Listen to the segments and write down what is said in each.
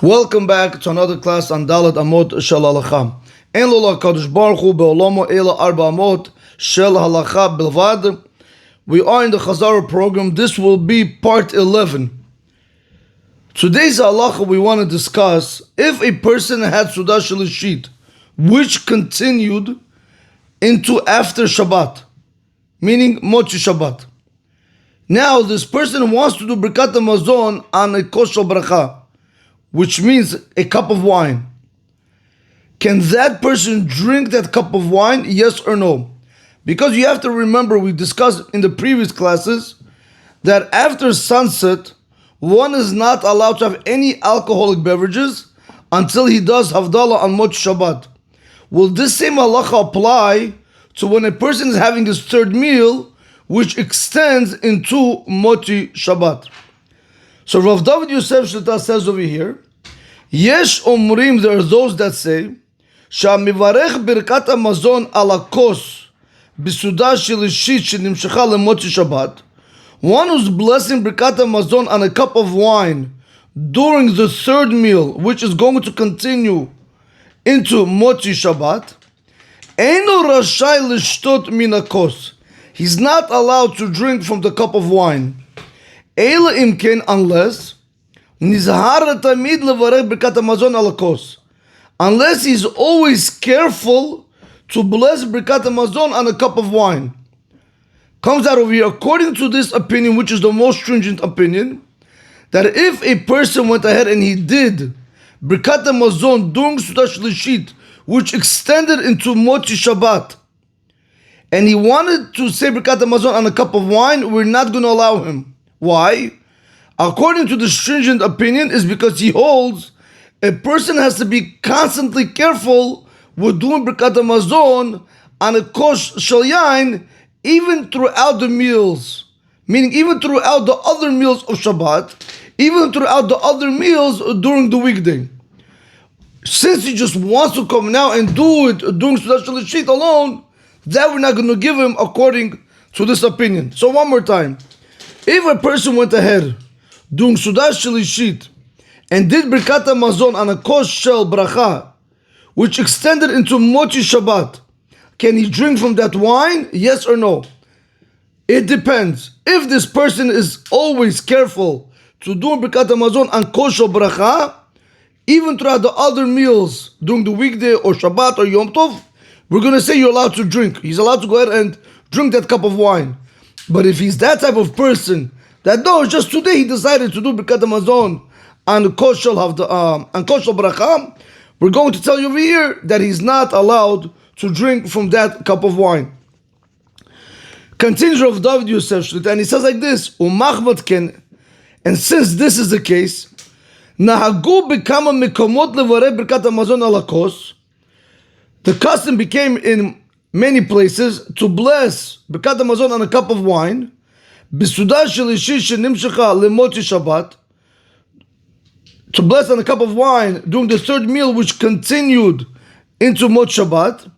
Welcome back to another class on Dalet Amot shel Halacha. En lo Kadosh Baruch Hu be'olamo ela arba Amot shel Halacha bilvad. We are in the Chazara program. This will be part 11. Today's halacha we want to discuss if a person had Sudah Shalishit, which continued into after Shabbat, meaning Mochi Shabbat. Now this person wants to do Birkat HaMazon on a kosher bracha, which means a cup of wine. Can that person drink that cup of wine? Yes or no? Because you have to remember, we discussed in the previous classes that after sunset, one is not allowed to have any alcoholic beverages until he does Havdalah on Moch Shabbat. Will this same halacha apply to when a person is having his third meal, which extends into Moti Shabbat? So Rav David Yosef Shlita says over here, Yesh Omrim, there are those that say, Sha'mivarech Birkat HaMazon ala kos b'sudah shelishit shenimshecha lemoti Shabbat. One who's blessing Birkat HaMazon on a cup of wine during the third meal, which is going to continue into Moti Shabbat, Eino Rashai Lishtot min hakos. He's not allowed to drink from the cup of wine. Eila imken, unless Nizhar tamid levarech Birkat HaMazon ala kos. Unless he's always careful to bless Birkat HaMazon on a cup of wine. Comes out over here, according to this opinion, which is the most stringent opinion, that if a person went ahead and he did Birkat HaMazon during Sudah Shlishit, which extended into Moti Shabbat, and he wanted to say Birkat HaMazon on a cup of wine, we're not going to allow him. Why? According to the stringent opinion, is because he holds a person has to be constantly careful with doing Birkat HaMazon on a kosh shel yain, even throughout the meals, meaning even throughout the other meals of Shabbat, even throughout the other meals during the weekday. Since he just wants to come now and do it during Sudah Shalishit alone, that we're not going to give him according to this opinion. So one more time, if a person went ahead doing Sudah Shalishit and did Birkat HaMazon on a kos shel bracha, which extended into Mochi Shabbat, can he drink from that wine? Yes or no? It depends. If this person is always careful to do Birkat HaMazon on kos shel bracha, even throughout the other meals during the weekday or Shabbat or Yom Tov, we're going to say you're allowed to drink. He's allowed to go ahead and drink that cup of wine. But if he's that type of person that no, just today he decided to do Birkat HaMazon on kos shel bracha, we're going to tell you over here that he's not allowed to drink from that cup of wine. Continues Rav David Yosef Shlita, and he says like this, Umachvat, and since this is the case, Nahagu bekama mekomot levareh Birkat HaMazon ala kos. The custom became in many places to bless Birkat HaMazon on a cup of wine, b'sudah shelishit shenimshecha lemoti Shabbat, to bless on a cup of wine during the third meal, which continued into Mot Shabbat.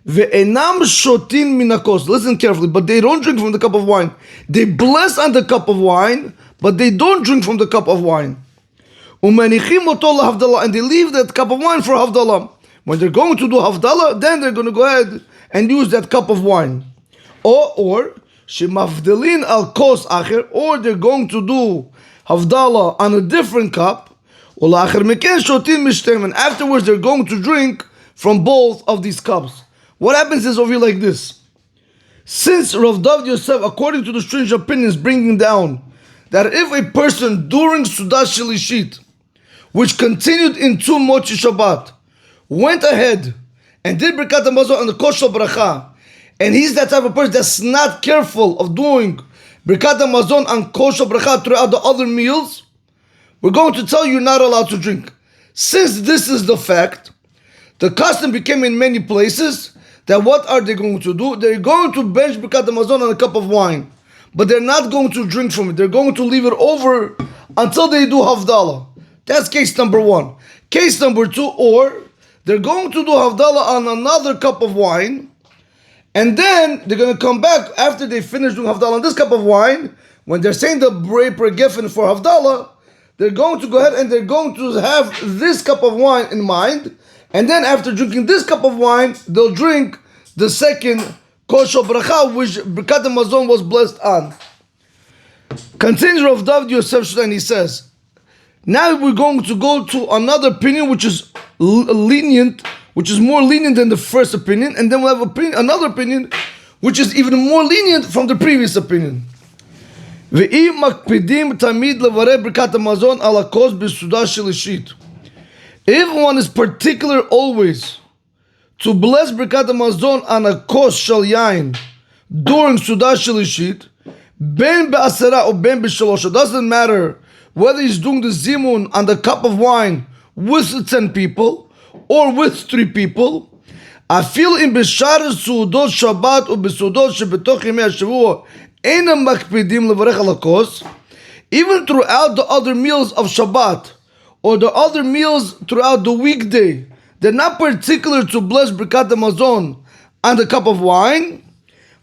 Ve'enam shotin min hakos. Listen carefully, but they don't drink from the cup of wine. They bless on the cup of wine, but they don't drink from the cup of wine. Umenichim oto lahavdalah, and they leave that cup of wine for Havdalah. When they're going to do Havdalah, then they're going to go ahead and use that cup of wine. Or shemavdelin al kos acher, or they're going to do Havdalah on a different cup. And afterwards they're going to drink from both of these cups. What happens is over here like this. Since Rav David Yosef, according to the strange opinions, bringing down that if a person during Sudah Shalishit, which continued into Mochi Shabbat, went ahead and did Birkat HaMazon on the kos shel bracha, and he's that type of person that's not careful of doing Birkat HaMazon on kos shel bracha throughout the other meals, we're going to tell you you're not allowed to drink. Since this is the fact, the custom became in many places that what are they going to do? They're going to bench Birkat HaMazon on a cup of wine, but they're not going to drink from it. They're going to leave it over until they do Havdalah. That's case number one. Case number two, or they're going to do Havdalah on another cup of wine, and then they're going to come back after they finish doing Havdalah on this cup of wine. When they're saying the Brei Per Geffen for Havdalah, they're going to go ahead and they're going to have this cup of wine in mind, and then after drinking this cup of wine, they'll drink the second kol shel bracha, which Birkat Hamazon was blessed on. Continues Rav David Yosef, and he says, now we're going to go to another opinion which is lenient, which is more lenient than the first opinion, and then we'll have another opinion which is even more lenient from the previous opinion. If one is particular always to bless Birkat Hamazon on a kos shel yain during Sudah Shalishit, ben be'asera or ben be'shalosha, doesn't matter whether he's doing the zimun on the cup of wine with 10 people or with 3 people. אפילו אם בשאר סעודות שבת ובסעודות שבתוך ימי השבוע אינם מקפידים לברך על הכוס, even throughout the other meals of Shabbat or the other meals throughout the weekday, they're not particular to bless Birkat Hamazon on the cup of wine.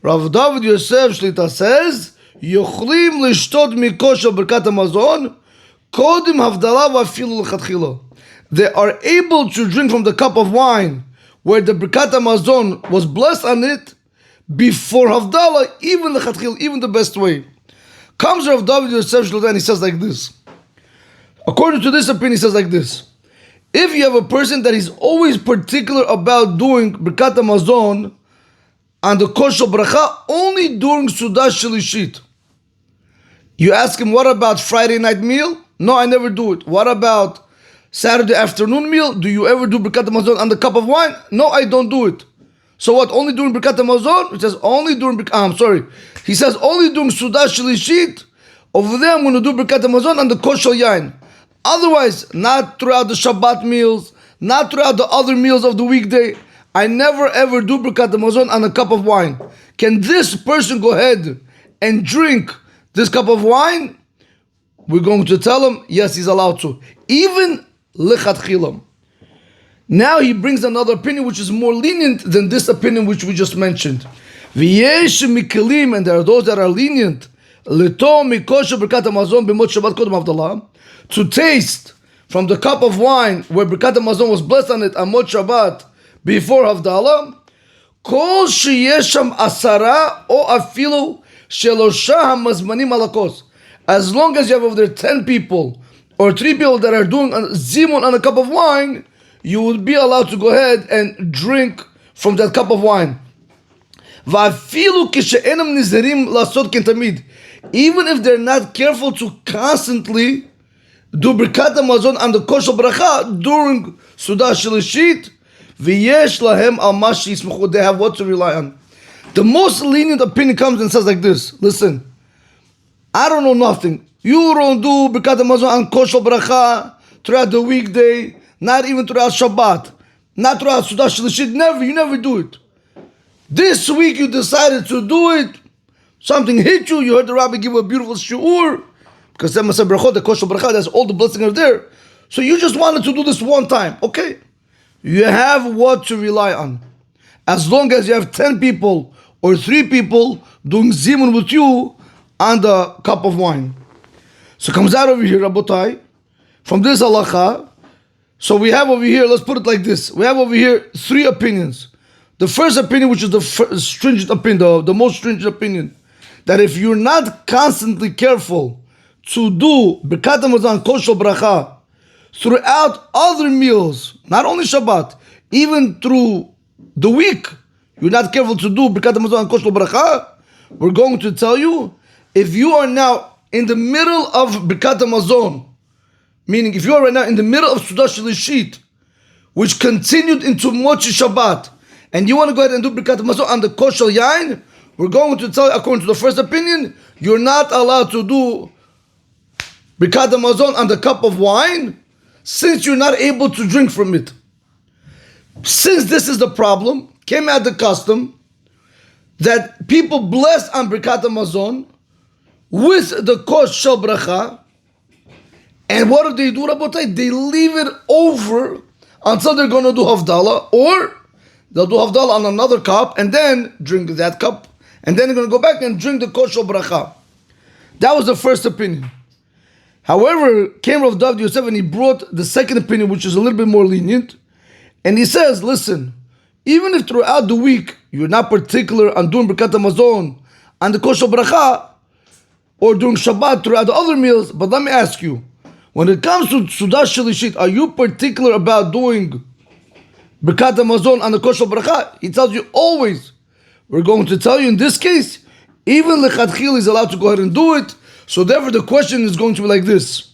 Rav David Yosef Shlita says, יוכלים לשתות מכוס של ברכת המזון קודם הבדלה ואפילו לכתחילה. They are able to drink from the cup of wine where the Birkat Hamazon was blessed on it before Havdalah, even lechatchil, even the best way. Comes Rav David Yosef Shlomo and he says like this. According to this opinion, he says like this. If you have a person that is always particular about doing Birkat Hamazon and the kos shel bracha only during Sudah Shalishit, you ask him, what about Friday night meal? No, I never do it. What about Saturday afternoon meal? Do you ever do Birkat Hamazon on the cup of wine? No, I don't do it. So what, only during Birkat Hamazon? He says only during, He says only during Sudah Shalishit. Over there I'm going to do Birkat Hamazon on the kos shel yain. Otherwise, not throughout the Shabbat meals, not throughout the other meals of the weekday. I never ever do Birkat Hamazon on a cup of wine. Can this person go ahead and drink this cup of wine? We're going to tell him, yes, he's allowed to. Even lechatchilam. Now he brings another opinion which is more lenient than this opinion which we just mentioned. V'yesh mikelim, and there are those that are lenient. Leto mikosher Birkat Hamazon b'mot Shabbat kodem Havdalah, to taste from the cup of wine where Birkat Hamazon was blessed on it Amot Shabbat before Havdalah. Kol sheyesh sham asara o afilu shelosha hamazmanim alakos. As long as you have over there 10 people or 3 people that are doing zimun on a cup of wine, you would be allowed to go ahead and drink from that cup of wine. Even if they're not careful to constantly do Birkat Hamazon on the kos shel bracha during Sudah Shalishit, v'yesh lahem al mashi yismechu, they have what to rely on. The most lenient opinion comes and says like this: listen, I don't know nothing. You don't do Birkat Hamazon on kos shel bracha throughout the weekday, not even throughout Shabbat, not throughout Sudah Shalishit. You never do it. This week you decided to do it. Something hit you. You heard the rabbi give a beautiful shiur because the brachot, the kos shel bracha, that's all the blessings are there. So you just wanted to do this one time. Okay, you have what to rely on. As long as you have 10 people or 3 people doing zimun with you on the cup of wine. So comes out over here, Rabotai, from this halacha. So we have over here, let's put it like this. We have over here 3 opinions. The first opinion, which is the stringent opinion, the most stringent opinion, that if you're not constantly careful to do Birkat Hamazon kos shel bracha throughout other meals, not only Shabbat, even through the week, you're not careful to do Birkat Hamazon kos shel bracha, we're going to tell you, if you are now in the middle of Birkat Hamazon, meaning if you are right now in the middle of Sudah Shalishit, which continued into Mochi Shabbat, and you want to go ahead and do Birkat Hamazon on the kos shel yain, we're going to tell you, according to the first opinion, you're not allowed to do Birkat Hamazon on the cup of wine, since you're not able to drink from it. Since this is the problem, came out the custom that people bless on Birkat Hamazon with the kos shel bracha, and what do? Rabotai? They leave it over until they're going to do Havdalah, or they'll do Havdalah on another cup and then drink that cup, and then they're going to go back and drink the kos shel bracha. That was the first opinion. However, came Rav David Yosef and he brought the second opinion, which is a little bit more lenient. And he says, listen, even if throughout the week you're not particular on doing Birkat Hamazon on the Kosher Bracha, or during Shabbat throughout the other meals, but let me ask you, when it comes to Sudah Shalishit, are you particular about doing Birkat Hamazon on the Kosher Bracha? He tells you always. We're going to tell you in this case, even Lechatchil is allowed to go ahead and do it. So therefore the question is going to be like this.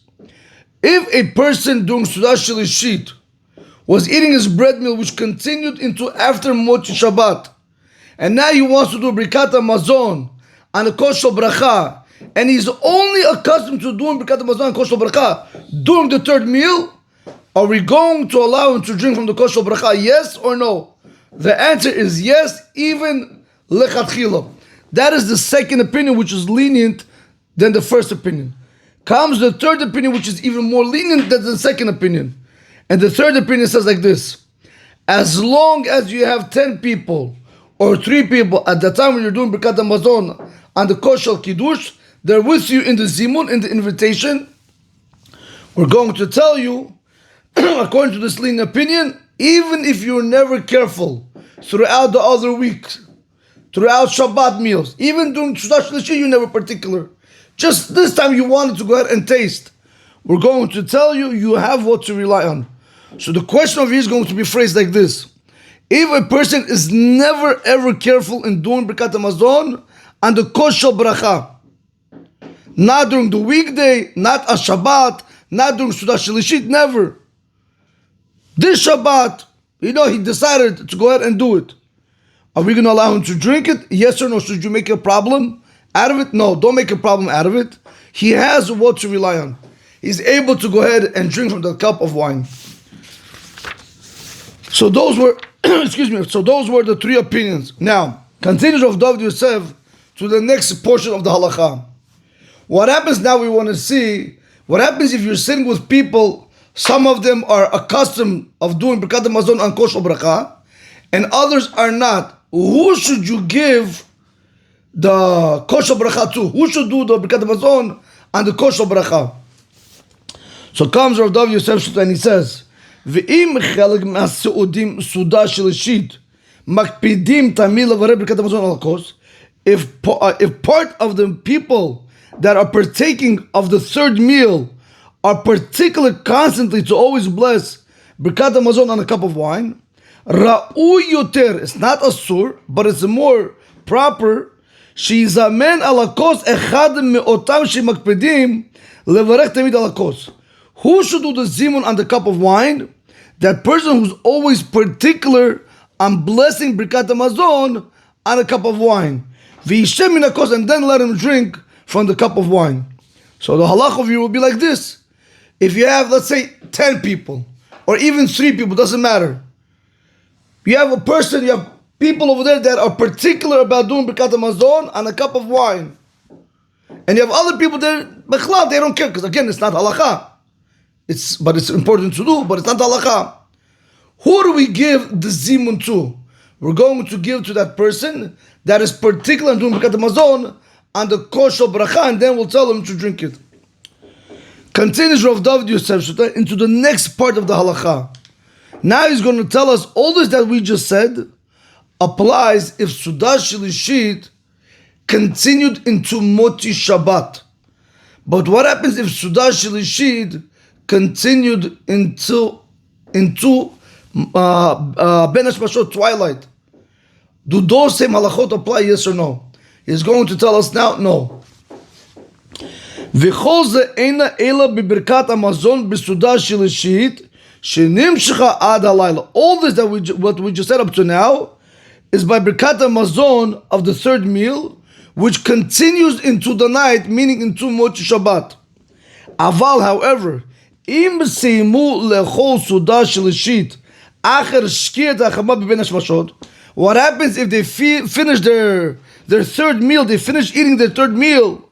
If a person during Sudah Shalishit was eating his bread meal which continued into after Motzi Shabbat, and now he wants to do Birkat Hamazon on the Kosher Bracha, and he's only accustomed to doing Birkat Hamazon and Kosher Bracha during the third meal, are we going to allow him to drink from the Kosher Bracha, yes or no? The answer is yes, even Lechatchila. That is the second opinion, which is lenient than the first opinion. Comes the third opinion, which is even more lenient than the second opinion. And the third opinion says like this: as long as you have 10 people or 3 people at the time when you're doing Birkat Hamazon on the Kosher Kiddush, they're with you in the Zimun, in the invitation. We're going to tell you, according to this lenient opinion, even if you're never careful throughout the other weeks, throughout Shabbat meals, even during Sudah Shalishit, you're never particular. Just this time you wanted to go ahead and taste. We're going to tell you, you have what to rely on. So the question of you is going to be phrased like this: if a person is never ever careful in doing Birkat Hamazon and the Kosher Bracha, not during the weekday, not a Shabbat, not during Sudah Shalishit, never. This Shabbat, he decided to go ahead and do it. Are we going to allow him to drink it? Yes or no? Should you make a problem out of it? No, don't make a problem out of it. He has what to rely on. He's able to go ahead and drink from the cup of wine. So those were, so those were the 3 opinions. Now, continues Rav David Yosef to the next portion of the Halacha. What happens now, we want to see, what happens if you're sitting with people, some of them are accustomed of doing Birkat Hamazon on Kosher Bracha, and others are not. Who should you give the Kosher Bracha to? Who should do the Birkat Hamazon on the Kosher Bracha? So comes Rav David Yosef and he says, V'im cheleg ma'aseudim Sudah Shalishit makpidim tamil levarei Birkat Hamazon al kos. If part of the people that are partaking of the third meal are particular constantly to always bless Birkat Hamazon on a cup of wine, Ra'u yoter, it's not asur, but it's more proper, shizamen ala kos echad me'otam shemakpedim levarech tamid ala kos. Who should do the zimun on the cup of wine? That person who's always particular on blessing Birkat Hamazon on a cup of wine. V'yishem min hakos, and then let him drink from the cup of wine. So the halacha of you will be like this: if you have, let's say, 10 people, or even 3 people, doesn't matter. You have a person, you have people over there that are particular about doing Birkat Hamazon on a cup of wine. And you have other people there, Bechlal, they don't care, because again, it's not halacha. But it's important to do, but it's not halacha. Who do we give the zimun to? We're going to give to that person that is particular in doing Birkat Hamazon on the Kosher Bracha, and then we'll tell him to drink it. Continues Rav David Yosef into the next part of the halacha. Now he's going to tell us all this that we just said applies if Sudah Shalishit continued into Motzi Shabbat. But what happens if Sudah Shalishit continued into Ben Hashmashot, twilight? Do those same halachot apply, yes or no? He's going to tell us now, no. V'chol ze eina ela b'birkat Hamazon b'Sudah Shalishit shenimshcha ad halayla. All this that what we just said up to now is by Birkat Hamazon of the third meal, which continues into the night, meaning into Motzi Shabbat. Aval, however, im seimu lechol Sudah Shalishit acher shkiat hachama b'ben hashmashot. What happens if they finish their third meal? They finish eating their third meal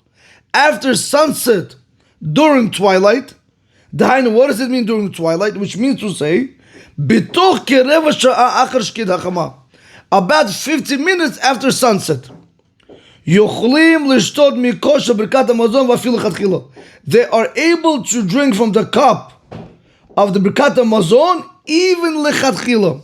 after sunset during twilight. What does it mean during twilight? Which means to say, bitoch kereva sha'a acher shkiat hachama, about 50 minutes after sunset. Yochlim lishtot mikosha birkat hamazon v'afil lechatchila. They are able to drink from the cup of the birkat hamazon even lechatchila.